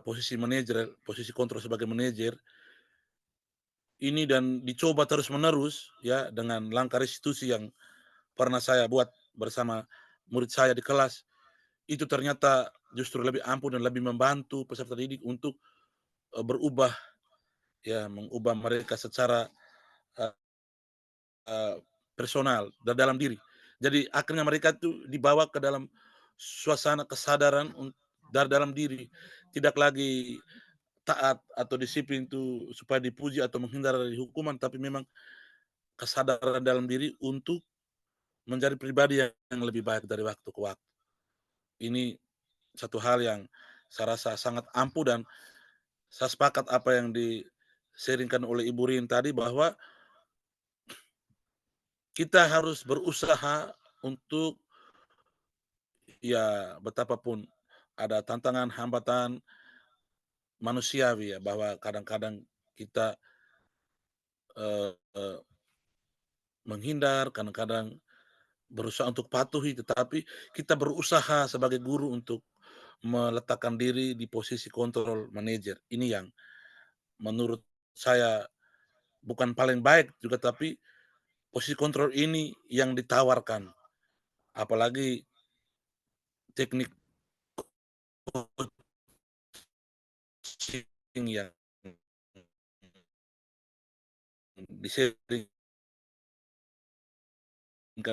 posisi manajer, posisi kontrol sebagai manajer, ini dan dicoba terus-menerus ya dengan langkah restitusi yang pernah saya buat bersama murid saya di kelas, itu ternyata justru lebih ampuh dan lebih membantu peserta didik untuk berubah ya, mengubah mereka secara eee eee, personal dan dalam diri. Jadi akhirnya mereka tuh dibawa ke dalam suasana kesadaran dari dalam diri, tidak lagi taat atau disiplin itu supaya dipuji atau menghindar dari hukuman, tapi memang kesadaran dalam diri untuk menjadi pribadi yang lebih baik dari waktu ke waktu. Ini satu hal yang saya rasa sangat ampuh dan saya sepakat apa yang di-sharing-kan oleh Ibu Rin tadi bahwa kita harus berusaha untuk ya betapapun ada tantangan, hambatan manusiawi ya, bahwa kadang-kadang kita, eee eee, menghindar, kadang-kadang berusaha untuk patuhi, tetapi kita berusaha sebagai guru untuk meletakkan diri di posisi kontrol manajer. Ini yang menurut saya bukan paling baik juga, tapi posisi kontrol ini yang ditawarkan. Apalagi teknik coaching yang di-sharing-kan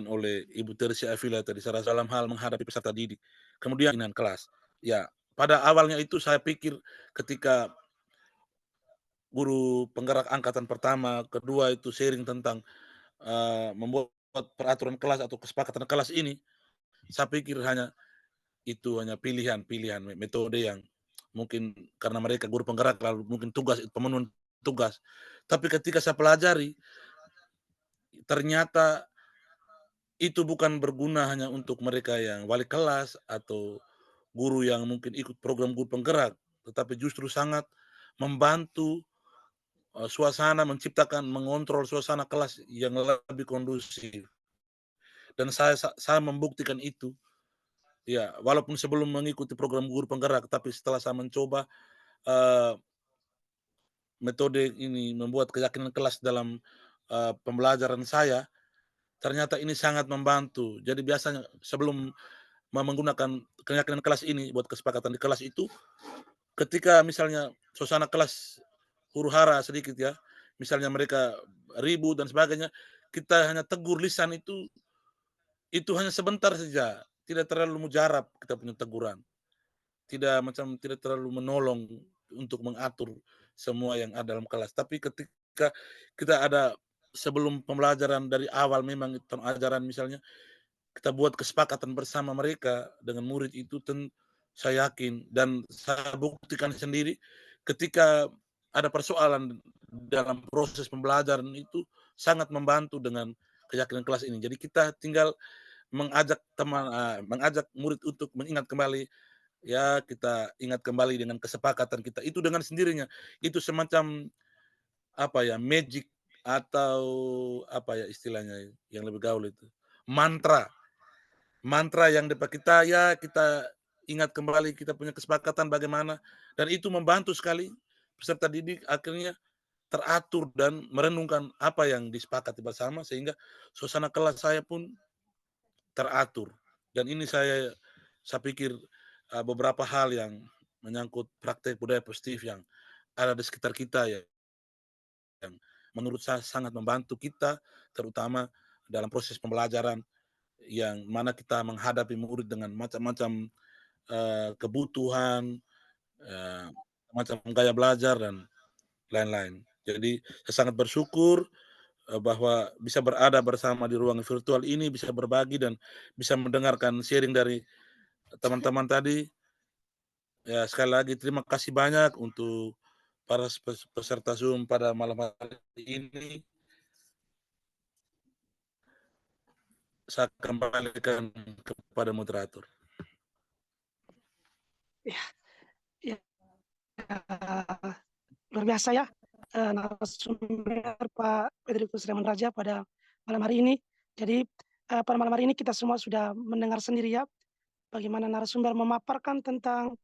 oleh Ibu Tersi Avila tadi, dalam hal menghadapi peserta didik. Kemudian dengan kelas. Ya, pada awalnya itu saya pikir ketika guru penggerak angkatan pertama, kedua itu sharing tentang membuat peraturan kelas atau kesepakatan kelas ini, saya pikir hanya pilihan-pilihan metode yang mungkin karena mereka guru penggerak lalu mungkin tugas pemenuhan tugas. Tapi ketika saya pelajari, ternyata itu bukan berguna hanya untuk mereka yang wali kelas atau guru yang mungkin ikut program guru penggerak, tetapi justru sangat membantu suasana, menciptakan, mengontrol suasana kelas yang lebih kondusif. Dan saya membuktikan itu. Ya, walaupun sebelum mengikuti program guru penggerak, tapi setelah saya mencoba eee, metode ini, membuat keyakinan kelas dalam pembelajaran saya, ternyata ini sangat membantu. Jadi biasanya sebelum menggunakan keyakinan kelas ini buat kesepakatan di kelas itu, ketika misalnya suasana kelas huru-hara sedikit ya, misalnya mereka ribut dan sebagainya, kita hanya tegur lisan itu hanya sebentar saja, tidak terlalu mujarab kita punya teguran. Tidak terlalu menolong untuk mengatur semua yang ada dalam kelas. Tapi ketika kita ada sebelum pembelajaran dari awal memang pengajaran misalnya, kita buat kesepakatan bersama mereka dengan murid itu saya yakin dan saya buktikan sendiri ketika ada persoalan dalam proses pembelajaran itu sangat membantu dengan keyakinan kelas ini. Jadi kita tinggal mengajak murid untuk mengingat kembali. Ya, kita ingat kembali dengan kesepakatan kita, itu dengan sendirinya, itu semacam, apa ya, magic atau apa ya istilahnya yang lebih gaul itu, mantra, mantra yang dapat kita ingat kembali kita punya kesepakatan bagaimana, dan itu membantu sekali peserta didik akhirnya teratur dan merenungkan apa yang disepakati bersama sehingga suasana kelas saya pun teratur. Dan ini saya pikir, beberapa hal yang menyangkut praktek budaya positif yang ada di sekitar kita ya, yang menurut saya sangat membantu kita, terutama dalam proses pembelajaran yang mana kita menghadapi murid dengan macam-macam, kebutuhan, eee, macam gaya belajar dan lain-lain. Jadi saya sangat bersyukur, bahwa bisa berada bersama di ruang virtual ini, bisa berbagi dan bisa mendengarkan sharing dari teman-teman tadi. Ya, sekali lagi terima kasih banyak untuk para peserta Zoom pada malam hari ini. Saya kembalikan kepada moderator. Ya, ya, luar biasa ya narasumber Pak Federico Sreman Raja pada malam hari ini. Jadi pada malam hari ini kita semua sudah mendengar sendiri ya bagaimana narasumber memaparkan tentang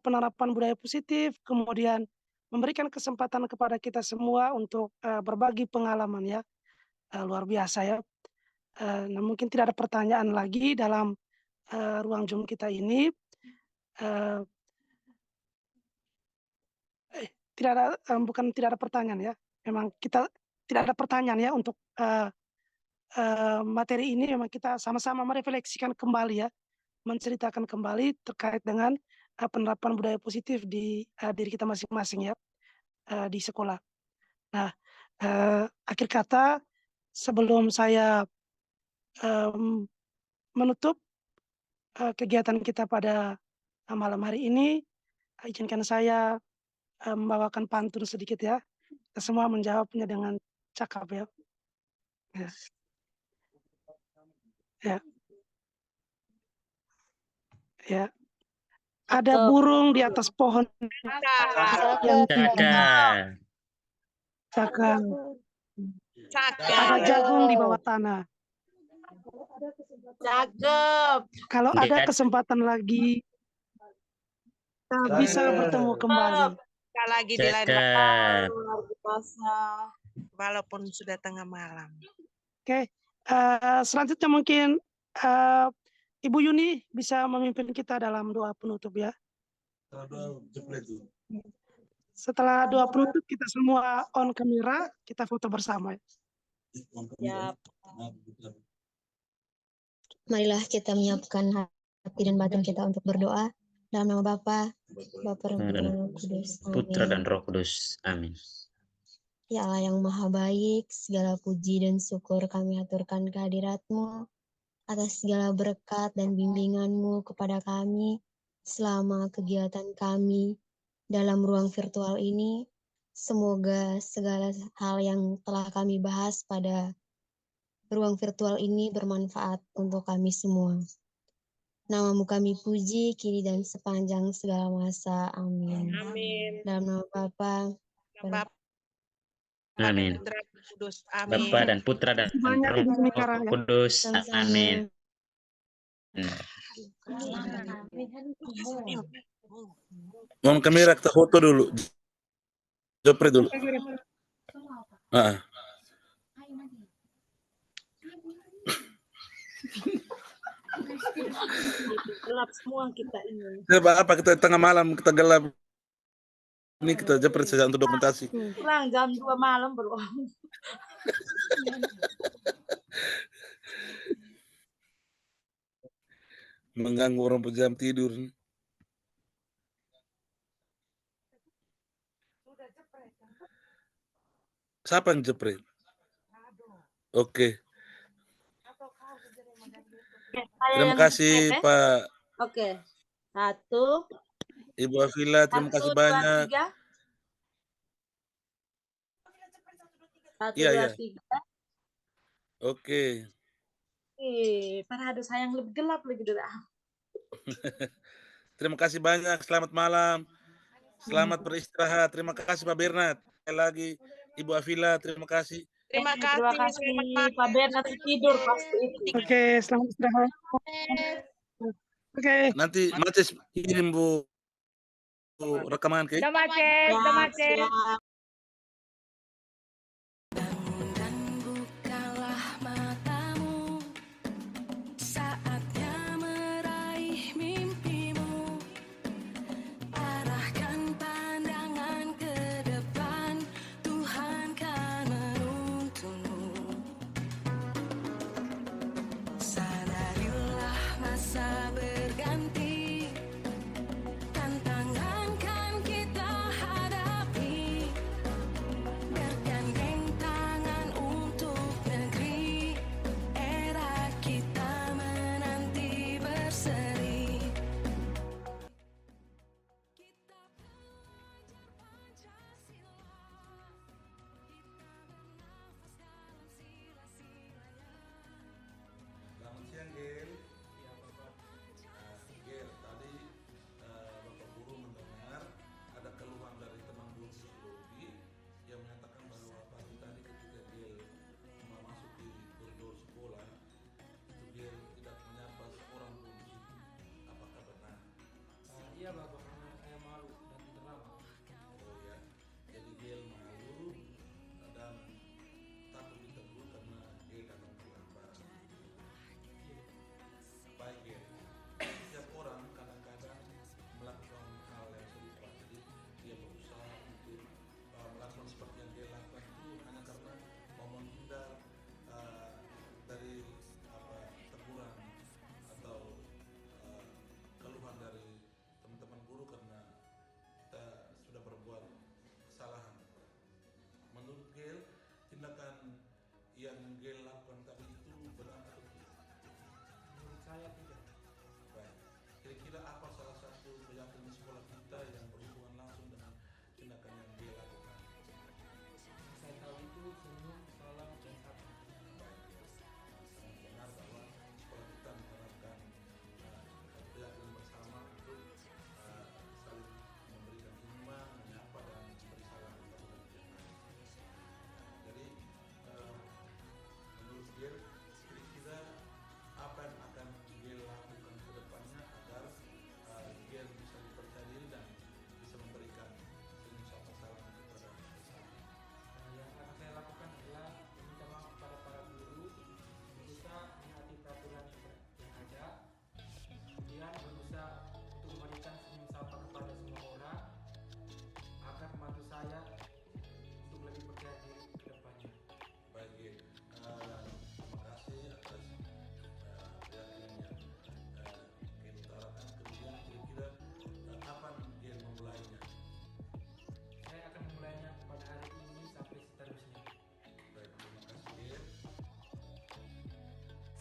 penerapan budaya positif, kemudian memberikan kesempatan kepada kita semua untuk berbagi pengalaman ya, luar biasa ya. Nah mungkin tidak ada pertanyaan lagi dalam ruang Zoom kita ini. Tidak ada, bukan tidak ada pertanyaan ya. Memang kita tidak ada pertanyaan ya untuk materi ini. Memang kita sama-sama merefleksikan kembali ya, menceritakan kembali terkait dengan penerapan budaya positif di diri kita masing-masing ya, di sekolah. Nah, akhir kata sebelum saya menutup kegiatan kita pada malam hari ini, izinkan saya membawakan pantun sedikit ya. Kita semua menjawabnya dengan cakap ya. Ya. Ya. Ya. Ada burung di atas pohon yang tinggi. Cakap. Ada jagung di bawah tanah. Cakep. Kalau ada kesempatan lagi, kita bisa bertemu kembali. Sekali lagi di lain Cakep. luar biasa. Walaupun sudah tengah malam. Oke, selanjutnya mungkin Ibu Yuni bisa memimpin kita dalam doa penutup ya. Setelah doa penutup kita semua on kamera, kita foto bersama. Ya. Marilah kita menyiapkan hati dan batin kita untuk berdoa dalam nama Bapa, dan Roh Kudus. Putra dan Roh Kudus. Amin. Ya Allah yang Maha Baik, segala puji dan syukur kami aturkan kehadirat-Mu atas segala berkat dan bimbingan-Mu kepada kami selama kegiatan kami dalam ruang virtual ini. Semoga segala hal yang telah kami bahas pada ruang virtual ini bermanfaat untuk kami semua. Nama-Mu kami puji, kini dan sepanjang segala masa. Amin. Amin. Dalam nama Bapa, Bapa Amin. dan Roh Kudus. Amin. Bapa dan Putra dan Banyak Roh Ibu Yuni Kara ya. Kudus. sama-sama. Amin. Mohon kamera kita foto dulu. Jepret dulu. Gelap semua kita ini. Apa kita tengah malam kita gelap. Ini kita jepret saja untuk dokumentasi. Pulang jam 2 malam baru. Mengganggu orang jam tidur. Siapa yang jepret? Oke. Terima kasih Pak. Oke. 1, Ibu Afila, terima kasih 1, 2, banyak. 3. 1, Iya, 2, 3. Oke. Para aduh sayang lebih gelap lagi dah. Terima kasih banyak. Selamat malam. Selamat beristirahat. Terima kasih Pak Bernard. Sekali lagi Ibu Afila, terima kasih. Terima Terima kasih. kasih Pak Bernard tidur pasti itu. Oke, selamat istirahat. Oke. Nanti Maces kirim Bu rekaman ke. Udah macet, udah macet. Siap.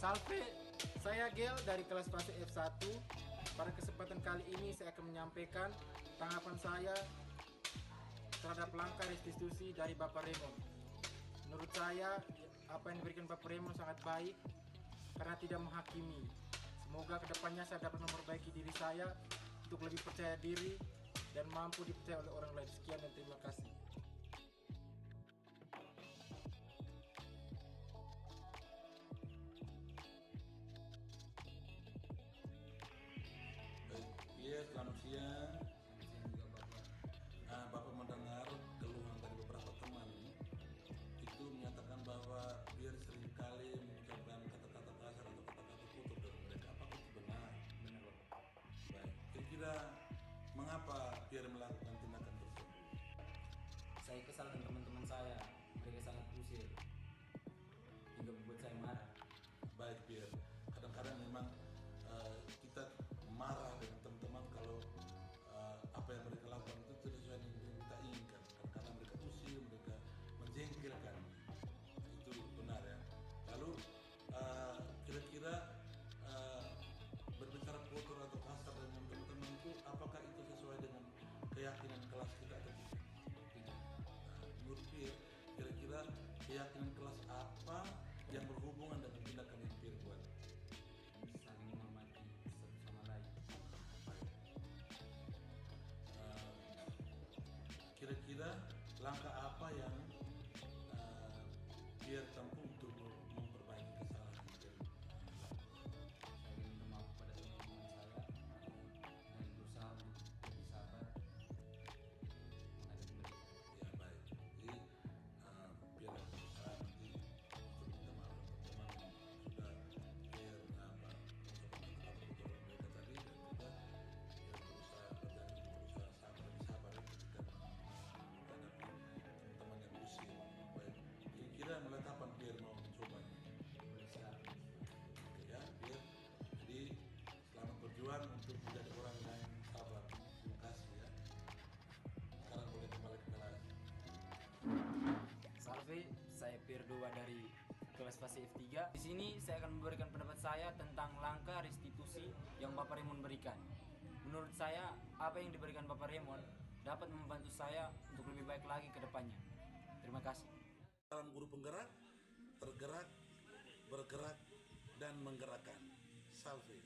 Salve, saya Gel dari kelas fase F1. Pada kesempatan kali ini saya akan menyampaikan tanggapan saya terhadap langkah restitusi dari Bapak Raymond. Menurut saya, apa yang diberikan Bapak Raymond sangat baik karena tidak menghakimi. Semoga kedepannya saya dapat memperbaiki diri saya untuk lebih percaya diri dan mampu dipercaya oleh orang lain. Sekian dan terima kasih. Iya, selamat siang. Bapak mendengar keluhan dari beberapa teman itu menyatakan bahwa biar seringkali mengucapkan kata-kata kasar atau kata-kata kotor dari mereka. Apakah itu benar? Benar, Bapak. Baik. Kira-kira mengapa biar melakukan tindakan tersebut? Saya kesal dengan teman-teman saya. Mereka sangat usir hingga membuat saya marah. Baik, biar kadang-kadang memang kita marah dengan teman-teman kalau apa yang mereka lakukan itu tidak sesuai dengan yang kita inginkan. Karena mereka usir, mereka menjengkelkan, itu benar ya. Lalu kira-kira berbicara kotor atau kasar dengan teman-teman itu, apakah itu sesuai dengan keyakinan kelas kita atau tidak? Menurut Pierre, kira-kira keyakinan kelas apa yang berhubungan dengan tindakan yang Pierre buat? Saling menghormati satu sama lain. Kira-kira langkah apa yang Pierre tempuh untuk memperbaiki kesalahan Pierre? Saya minta maaf pada teman-teman saya dan berusaha untuk lebih sabar menghadapi mereka. Ya, baik. Jadi Pierre berusaha nanti untuk minta maaf teman-teman yang sudah Pierre mengucapkan mereka tadi, dan juga Pierre berusaha sabar ketika menghadapi teman-teman yang usia. Baik. Kira-kira mulai kapan Pierre mau mencobanya? Boleh siap. Oke ya, Pierre. Jadi selamat berjuang untuk menjadi orang yang sabar. Terima kasih ya. Sekarang boleh kembali ke kelas. Salve, saya Pirdua dari kelas fase F3. Di sini saya akan memberikan pendapat saya tentang langkah restitusi yang Bapak Raymond berikan. Menurut saya, apa yang diberikan Bapak Raymond dapat membantu saya untuk lebih baik lagi ke depannya. Terima kasih. Dalam guru penggerak, tergerak, bergerak, dan menggerakkan. Salve.